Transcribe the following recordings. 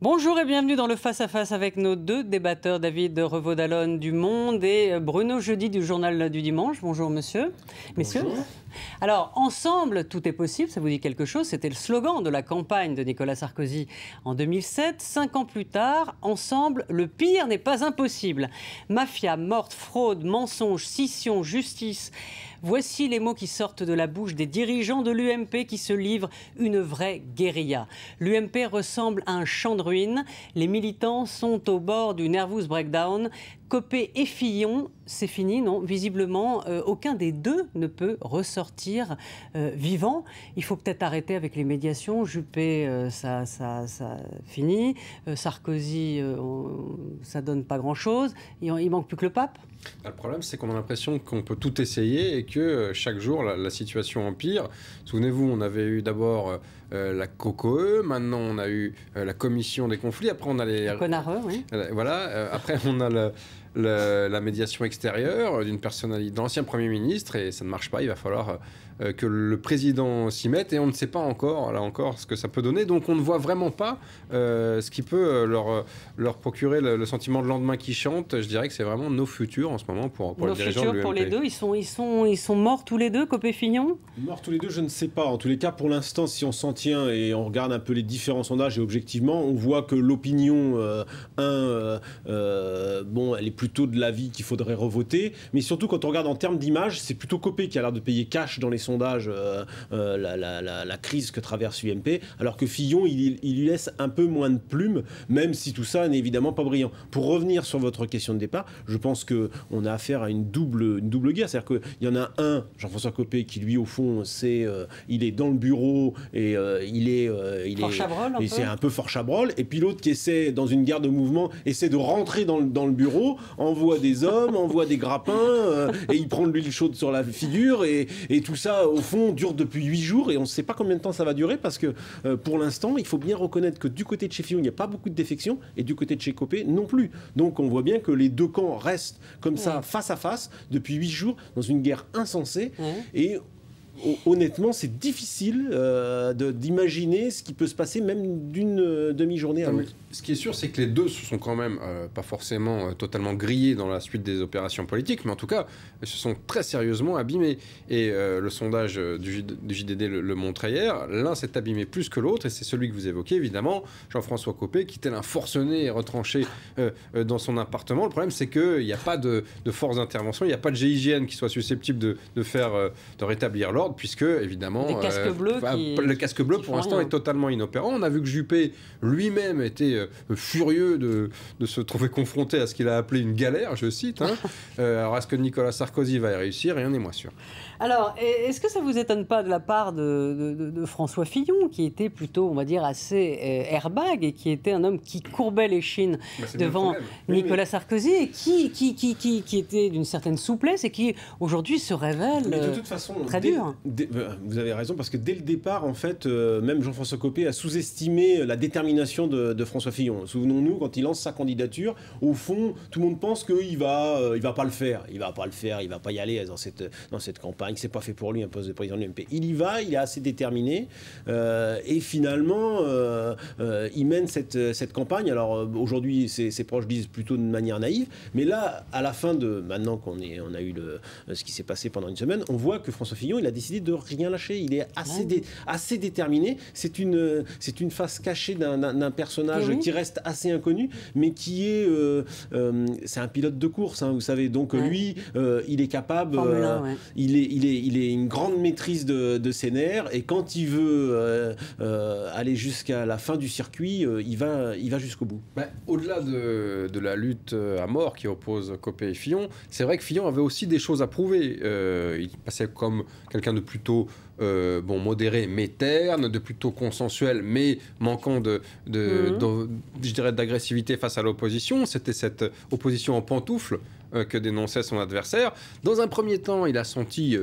Bonjour et bienvenue dans le Face à Face avec nos deux débatteurs, David Revaud-Dallon du Monde et Bruno Jeudi du Journal du Dimanche. Bonjour messieurs. Messieurs. Bonjour. Alors, ensemble, tout est possible, ça vous dit quelque chose? C'était le slogan de la campagne de Nicolas Sarkozy en 2007. 5 ans plus tard, ensemble, le pire n'est pas impossible. Mafia, meurtre, fraude, mensonge, scission, justice. Voici les mots qui sortent de la bouche des dirigeants de l'UMP qui se livrent une vraie guérilla. L'UMP ressemble à un champ de ruines. Les militants sont au bord du nervous breakdown. Copé et Fillon, c'est fini, non? Visiblement, aucun des deux ne peut ressortir vivant. Il faut peut-être arrêter avec les médiations. Juppé, ça finit. Sarkozy, ça donne pas grand-chose. Il manque plus que le pape. Le problème, c'est qu'on a l'impression qu'on peut tout essayer et que chaque jour, la situation empire. Souvenez-vous, on avait eu d'abord la COCOE, maintenant on a eu la commission des conflits, après on a les... Connareux, oui. Voilà, après on a la médiation extérieure d'une personnalité, d'ancien Premier ministre, et ça ne marche pas, il va falloir que le président s'y mette, et on ne sait pas encore, là encore, ce que ça peut donner, donc on ne voit vraiment pas ce qui peut leur procurer le sentiment de lendemain qui chante. Je dirais que c'est vraiment nos futurs en ce moment pour les dirigeants de l'UMP. Pour les deux, ils sont morts tous les deux, Copé Fillon? Morts tous les deux, je ne sais pas. En tous les cas, pour l'instant, si on s'en tient et on regarde un peu les différents sondages, et objectivement, on voit que l'opinion, elle est plutôt de l'avis qu'il faudrait revoter. Mais surtout, quand on regarde en termes d'image, c'est plutôt Copé qui a l'air de payer cash dans les sondages la crise que traverse l'UMP, alors que Fillon, il lui laisse un peu moins de plumes, même si tout ça n'est évidemment pas brillant. Pour revenir sur votre question de départ, je pense qu'on a affaire à une double guerre. C'est-à-dire qu'il y en a un, Jean-François Copé, qui lui, au fond, il est dans le bureau et c'est un peu fort chabrol. Et puis l'autre qui essaie, dans une guerre de mouvement, essaie de rentrer dans le bureau, envoie des hommes, envoie des grappins, et il prend de l'huile chaude sur la figure, et tout ça, au fond, dure depuis 8 jours, et on ne sait pas combien de temps ça va durer, parce que pour l'instant, il faut bien reconnaître que du côté de chez Fillon, il n'y a pas beaucoup de défections, et du côté de chez Copé, non plus. Donc on voit bien que les deux camps restent comme ça, face à face, depuis 8 jours, dans une guerre insensée, et honnêtement, c'est difficile d'imaginer ce qui peut se passer même d'une demi-journée à l'autre. Ce qui est sûr, c'est que les deux se sont quand même pas forcément totalement grillés dans la suite des opérations politiques, mais en tout cas, ils se sont très sérieusement abîmés. Et le sondage du JDD le montrait hier, l'un s'est abîmé plus que l'autre, et c'est celui que vous évoquez, évidemment, Jean-François Copé, qui tel un forcené et retranché dans son appartement. Le problème, c'est qu'il n'y a pas de force d'intervention, il n'y a pas de GIGN qui soit susceptible de rétablir l'ordre, puisque, évidemment, le casque bleu, pour l'instant, est totalement inopérant. On a vu que Juppé, lui-même, était furieux de se trouver confronté à ce qu'il a appelé une galère, je cite. Alors, est-ce que Nicolas Sarkozy va y réussir? Rien n'est moins sûr. Alors, est-ce que ça ne vous étonne pas de la part de François Fillon, qui était plutôt, on va dire, assez airbag, et qui était un homme qui courbait les chines devant Nicolas Sarkozy, et qui était d'une certaine souplesse, et qui, aujourd'hui, se révèle de toute façon, très dur. Vous avez raison, parce que dès le départ, en fait, même Jean-François Copé a sous-estimé la détermination de François Fillon. Souvenons-nous, quand il lance sa candidature, au fond, tout le monde pense qu'il va pas le faire. Il va pas y aller dans cette campagne. C'est pas fait pour lui, un poste de président de l'UMP. Il y va, il est assez déterminé, et finalement, il mène cette campagne. Alors aujourd'hui, ses proches disent plutôt de manière naïve, mais là, à la fin maintenant qu'on a eu ce qui s'est passé pendant une semaine, on voit que François Fillon, il a décidé de rien lâcher. Il est assez déterminé. C'est une face cachée d'un personnage qui reste assez inconnu, mais qui est... c'est un pilote de course, vous savez. Donc lui, il est capable... Il est une grande maîtrise de ses nerfs, et quand il veut aller jusqu'à la fin du circuit, il va jusqu'au bout. Au-delà de la lutte à mort qui oppose Copé et Fillon, c'est vrai que Fillon avait aussi des choses à prouver. Il passait comme quelqu'un de plutôt modéré mais terne, de plutôt consensuel mais manquant je dirais d'agressivité face à l'opposition. C'était cette opposition en pantoufles que dénonçait son adversaire. Dans un premier temps, on l'a senti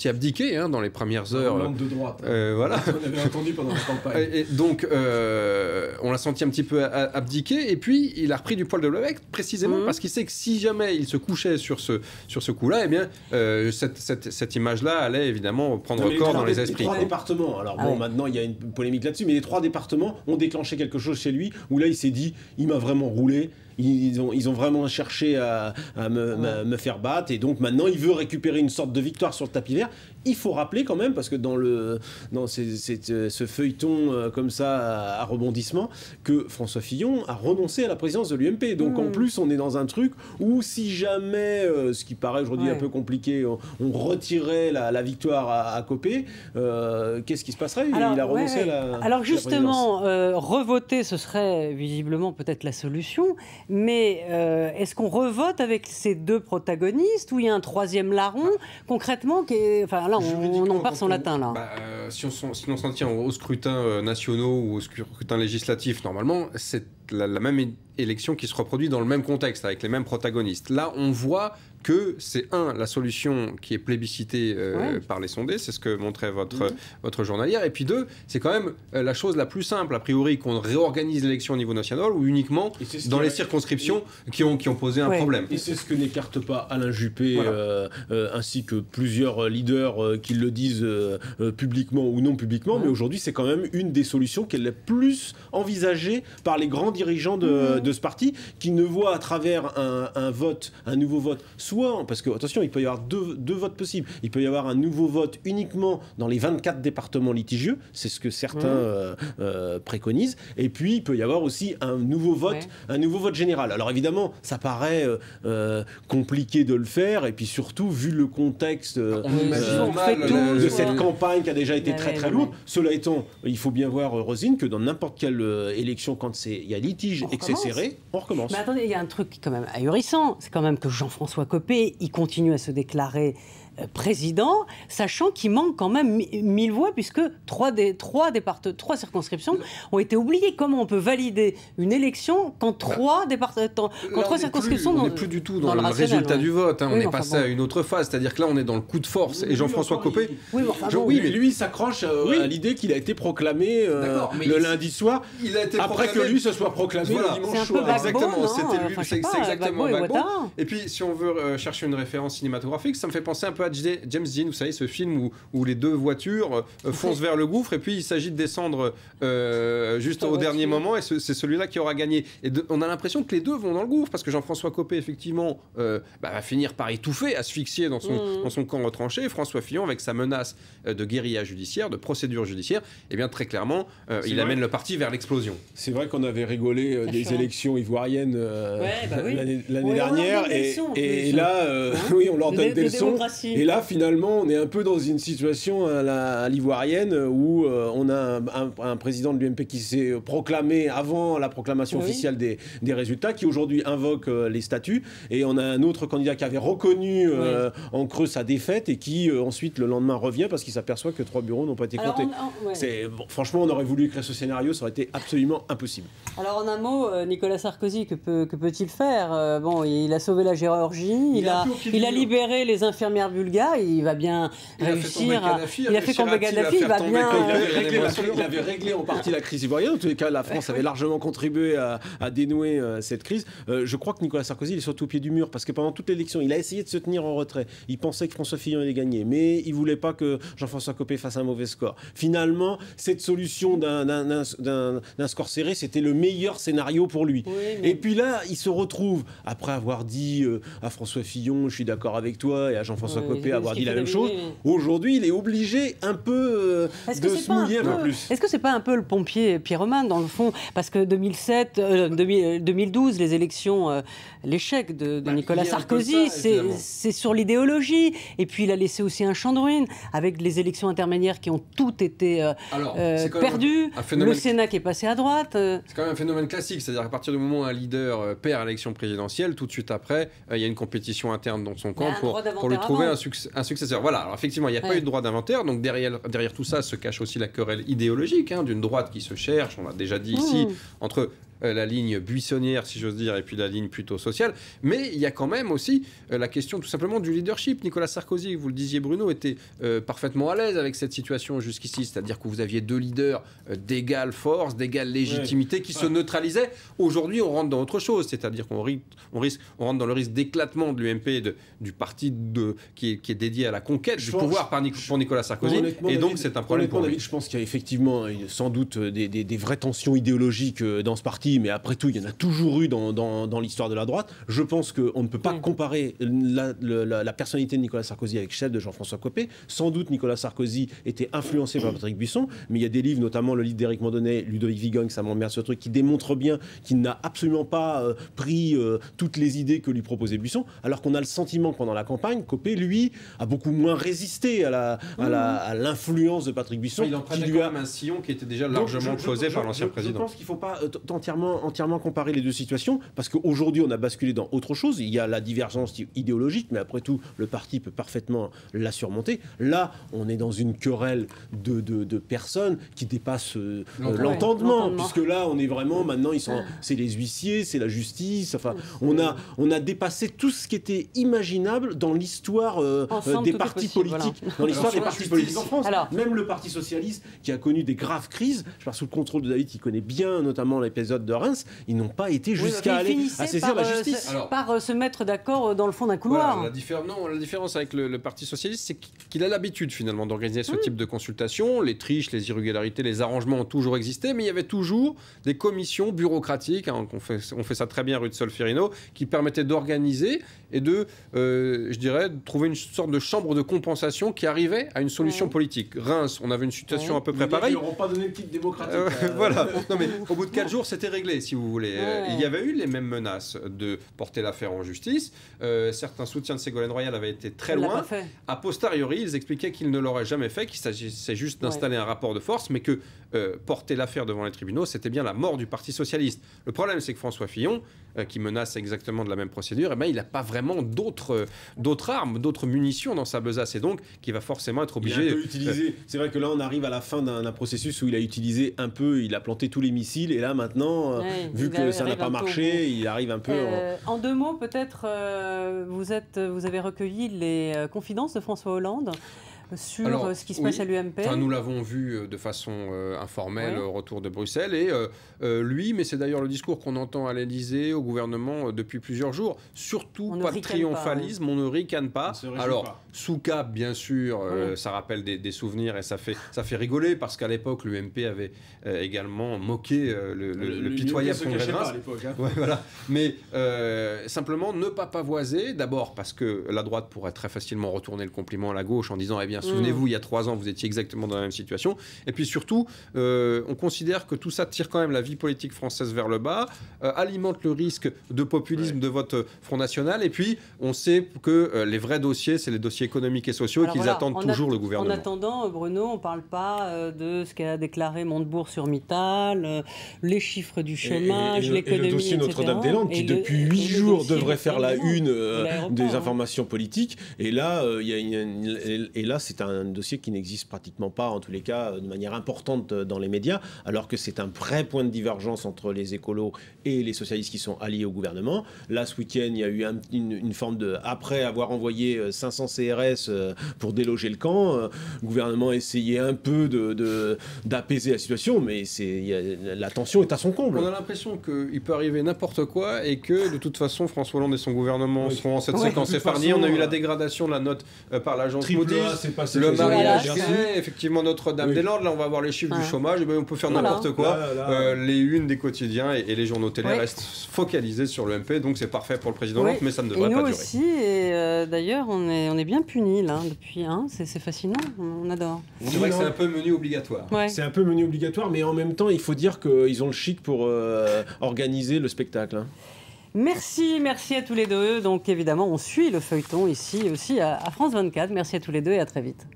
abdiquer dans les premières heures. Langue de droite. Voilà. On avait entendu pendant la campagne. Et donc, on l'a senti un petit peu abdiquer, et puis il a repris du poil de l'oreille, précisément parce qu'il sait que si jamais il se couchait sur ce coup-là, eh bien, cette image-là allait évidemment prendre corps dans les esprits. Les 3 départements, alors maintenant il y a une polémique là-dessus, mais les 3 départements ont déclenché quelque chose chez lui, où là il s'est dit, il m'a vraiment roulé. Ils ont vraiment cherché à me faire battre, et donc maintenant il veut récupérer une sorte de victoire sur le tapis vert. Il faut rappeler quand même, parce que dans ce feuilleton comme ça à rebondissement, que François Fillon a renoncé à la présidence de l'UMP. Donc en plus on est dans un truc où si jamais, ce qui paraît aujourd'hui un peu compliqué, on retirait la victoire à Copé, qu'est-ce qui se passerait? Il a renoncé à la Alors justement, revoter, ce serait visiblement peut-être la solution. Mais est-ce qu'on revote avec ces 2 protagonistes ou il y a un 3e larron concrètement enfin là on en part son latin là. Si on s'en tient aux scrutins nationaux ou aux scrutins législatifs, normalement c'est la même élection qui se reproduit dans le même contexte avec les mêmes protagonistes. Là on voit que c'est la solution qui est plébiscitée par les sondés, c'est ce que montrait votre journalière, et puis 2, c'est quand même la chose la plus simple, a priori, qu'on réorganise l'élection au niveau national ou uniquement dans les circonscriptions qui ont posé un problème. Et c'est ce que n'écarte pas Alain Juppé, ainsi que plusieurs leaders qui le disent publiquement ou non publiquement, mais aujourd'hui c'est quand même une des solutions qui est la plus envisagée par les grands dirigeants de ce parti, qui ne voient à travers un nouveau vote, soit, parce que, attention, il peut y avoir deux votes possibles. Il peut y avoir un nouveau vote uniquement dans les 24 départements litigieux, c'est ce que certains préconisent, et puis il peut y avoir aussi un nouveau vote général. Alors évidemment, ça paraît compliqué de le faire, et puis surtout, vu le contexte de cette campagne qui a déjà été très lourde, cela étant, il faut bien voir, Rosine, que dans n'importe quelle élection, quand il y a litige et que c'est serré, on recommence. Mais attendez, il y a un truc qui est quand même ahurissant, c'est quand même que Jean-François Copé, il continue à se déclarer président, sachant qu'il manque quand même 1000 voix, puisque 3 circonscriptions ont été oubliées. Comment on peut valider une élection quand 3 circonscriptions... On n'est plus du tout dans le résultat du vote. On est passé à une autre phase, c'est-à-dire que là, on est dans le coup de force. Et Jean-François Copé... mais lui s'accroche à l'idée qu'il a été proclamé le lundi soir, après que lui se soit proclamé le dimanche soir. Exactement, c'était lui, c'est exactement Gbagbo. Et puis, si on veut chercher une référence cinématographique, ça me fait penser un peu à James Dean, vous savez, ce film où les 2 voitures foncent vers le gouffre et puis il s'agit de descendre juste au dernier moment, et c'est celui-là qui aura gagné. Et on a l'impression que les 2 vont dans le gouffre, parce que Jean-François Copé, effectivement, va finir par étouffer, asphyxier dans son camp retranché. François Fillon, avec sa menace de guérilla judiciaire, de procédure judiciaire, et bien très clairement, il amène le parti vers l'explosion. C'est vrai qu'on avait rigolé des élections ivoiriennes l'année dernière, et là, on leur donne des leçons. Et là, finalement, on est un peu dans une situation à l'ivoirienne où on a un président de l'UMP qui s'est proclamé avant la proclamation officielle des résultats, qui aujourd'hui invoque les statuts, et on a un autre candidat qui avait reconnu en creux sa défaite et qui ensuite le lendemain revient parce qu'il s'apparaît que 3 bureaux n'ont pas été comptés. Franchement, on aurait voulu écrire ce scénario, ça aurait été absolument impossible. Alors en un mot, Nicolas Sarkozy, que peut-il faire? Il a sauvé la Géorgie, il a libéré les infirmières bulgares, il va bien réussir. Il a fait tomber Kadhafi, il va bien... Il avait réglé en partie la crise ivoirienne. En tous les cas, la France avait largement contribué à dénouer cette crise. Je crois que Nicolas Sarkozy, il est surtout au pied du mur, parce que pendant toute l'élection, il a essayé de se tenir en retrait. Il pensait que François Fillon allait gagner, mais il voulait pas que Jean-François Copé fasse un mauvais score. Finalement, cette solution d'un score serré, c'était le meilleur scénario pour lui. Et puis là, il se retrouve, après avoir dit à François Fillon, je suis d'accord avec toi, et à Jean-François Copé avoir dit la même chose, aujourd'hui, il est obligé un peu de se mouiller un peu plus. Est-ce que c'est pas un peu le pompier pyromane, dans le fond? Parce que 2012, les élections, l'échec de Nicolas Sarkozy, c'est sur l'idéologie. Et puis, il a laissé aussi un champ de ruines, avec les élections intermédiaires qui ont toutes été perdues. Le Sénat qui est passé à droite. C'est quand même un phénomène classique. C'est-à-dire qu'à partir du moment où un leader perd l'élection présidentielle, tout de suite après, il y a une compétition interne dans son camp pour lui trouver un successeur. Voilà, alors effectivement, il n'y a pas eu de droit d'inventaire, donc derrière tout ça se cache aussi la querelle idéologique d'une droite qui se cherche, on l'a déjà dit ici, entre la ligne buissonnière, si j'ose dire, et puis la ligne plutôt sociale. Mais il y a quand même aussi la question tout simplement du leadership. Nicolas Sarkozy, vous le disiez Bruno, était parfaitement à l'aise avec cette situation jusqu'ici, c'est-à-dire que vous aviez deux leaders d'égale force, d'égale légitimité qui se neutralisaient. Aujourd'hui, on rentre dans autre chose, c'est-à-dire qu'on rentre dans le risque d'éclatement de l'UMP, du parti qui est dédié à la conquête du pouvoir pour Nicolas Sarkozy, et donc c'est un problème pour lui. Je pense qu'il y a effectivement sans doute des vraies tensions idéologiques dans ce parti, mais après tout, il y en a toujours eu dans l'histoire de la droite. Je pense qu'on ne peut pas comparer la personnalité de Nicolas Sarkozy avec celle de Jean-François Copé. Sans doute, Nicolas Sarkozy était influencé par Patrick Buisson, mais il y a des livres, notamment le livre d'Éric Mandonnet, Ludovic Vigogne, ça m'emmerde ce truc, qui démontre bien qu'il n'a absolument pas pris toutes les idées que lui proposait Buisson, alors qu'on a le sentiment que pendant la campagne, Copé, lui, a beaucoup moins résisté à l'influence de Patrick Buisson. Il en prenait quand même un sillon qui était déjà largement posé par l'ancien président. Je pense qu'il ne faut pas entièrement comparer les deux situations, parce qu'aujourd'hui, on a basculé dans autre chose. Il y a la divergence idéologique, mais après tout, le parti peut parfaitement la surmonter. Là, on est dans une querelle de personnes qui dépassent l'entendement, puisque là, on est vraiment, maintenant, c'est les huissiers, c'est la justice, enfin, on a dépassé tout ce qui était imaginable dans l'histoire des partis politiques. Dans l'histoire des partis politiques en France. Même le Parti Socialiste, qui a connu des graves crises, je parle sous le contrôle de David, qui connaît bien notamment l'épisode de Reims, ils n'ont pas été jusqu'à aller à saisir la justice. Par se mettre d'accord dans le fond d'un couloir. Voilà, la différence avec le Parti Socialiste, c'est qu'il a l'habitude finalement d'organiser ce type de consultation. Les triches, les irrégularités, les arrangements ont toujours existé, mais il y avait toujours des commissions bureaucratiques, on fait ça très bien rue de Solferino, qui permettaient d'organiser et de trouver une sorte de chambre de compensation qui arrivait à une solution politique. Reims, on avait une situation à peu près pareille. Ils n'auront pas donné de titre démocratique. Voilà. Non, mais au bout de 4 jours, c'était réglé, si vous voulez. Il y avait eu les mêmes menaces de porter l'affaire en justice. Certains soutiens de Ségolène Royal avaient été très loin. A posteriori, ils expliquaient qu'ils ne l'auraient jamais fait, qu'il s'agissait juste d'installer un rapport de force, mais que porter l'affaire devant les tribunaux, c'était bien la mort du Parti Socialiste. Le problème, c'est que François Fillon, qui menace exactement de la même procédure, il n'a pas vraiment d'autres armes, d'autres munitions dans sa besace, et donc qui va forcément être obligé... C'est vrai que là, on arrive à la fin d'un processus où il a utilisé un peu, il a planté tous les missiles, et là, maintenant, vu que ça n'a pas marché, il arrive un peu... En 2 mots, peut-être, vous avez recueilli les confidences de François Hollande sur ce qui se passe à l'UMP. Nous l'avons vu de façon informelle au retour de Bruxelles, et lui, mais c'est d'ailleurs le discours qu'on entend à l'Élysée, au gouvernement depuis plusieurs jours, surtout pas de triomphalisme, on ne ricane pas. Alors, sous cap, bien sûr, ça rappelle des souvenirs et ça fait rigoler, parce qu'à l'époque, l'UMP avait également moqué le pitoyable congrès de Reims. Voilà. Mais simplement, ne pas pavoiser, d'abord parce que la droite pourrait très facilement retourner le compliment à la gauche en disant, eh bien, souvenez-vous, il y a 3 ans, vous étiez exactement dans la même situation. Et puis surtout, on considère que tout ça tire quand même la vie politique française vers le bas, alimente le risque de populisme de votre Front National. Et puis, on sait que les vrais dossiers, c'est les dossiers économiques et sociaux, et qu'ils attendent toujours le gouvernement. En attendant, Bruno, on ne parle pas de ce qu'a déclaré Montebourg sur Mittal, les chiffres du chômage, l'économie, et le dossier Notre-Dame-des-Landes, qui depuis 8 jours devrait faire la une des informations politiques. Et là, c'est un dossier qui n'existe pratiquement pas, en tous les cas, de manière importante dans les médias, alors que c'est un vrai point de divergence entre les écolos et les socialistes qui sont alliés au gouvernement. Là, ce week-end, il y a eu une forme de... Après avoir envoyé 500 CRS pour déloger le camp, le gouvernement a essayé un peu d'apaiser la situation, mais la tension est à son comble. On a l'impression qu'il peut arriver n'importe quoi, et que, de toute façon, François Hollande et son gouvernement seront en cette séquence épargnés. On a eu la dégradation de la note par l'agence Moody's. Le mariage fait, effectivement, Notre-Dame-des-Landes. Là, on va voir les chiffres du chômage. Et on peut faire n'importe quoi. Les unes des quotidiens et les journaux télé restent focalisés sur le MP. Donc, c'est parfait pour le président Hollande, mais ça ne devrait pas durer. Nous aussi. Et d'ailleurs, on est bien punis, là, depuis. C'est fascinant. On adore. C'est vrai que c'est un peu menu obligatoire. C'est un peu menu obligatoire, mais en même temps, il faut dire qu'ils ont le chic pour organiser le spectacle. Merci à tous les deux. Donc, évidemment, on suit le feuilleton ici aussi à France 24. Merci à tous les deux et à très vite.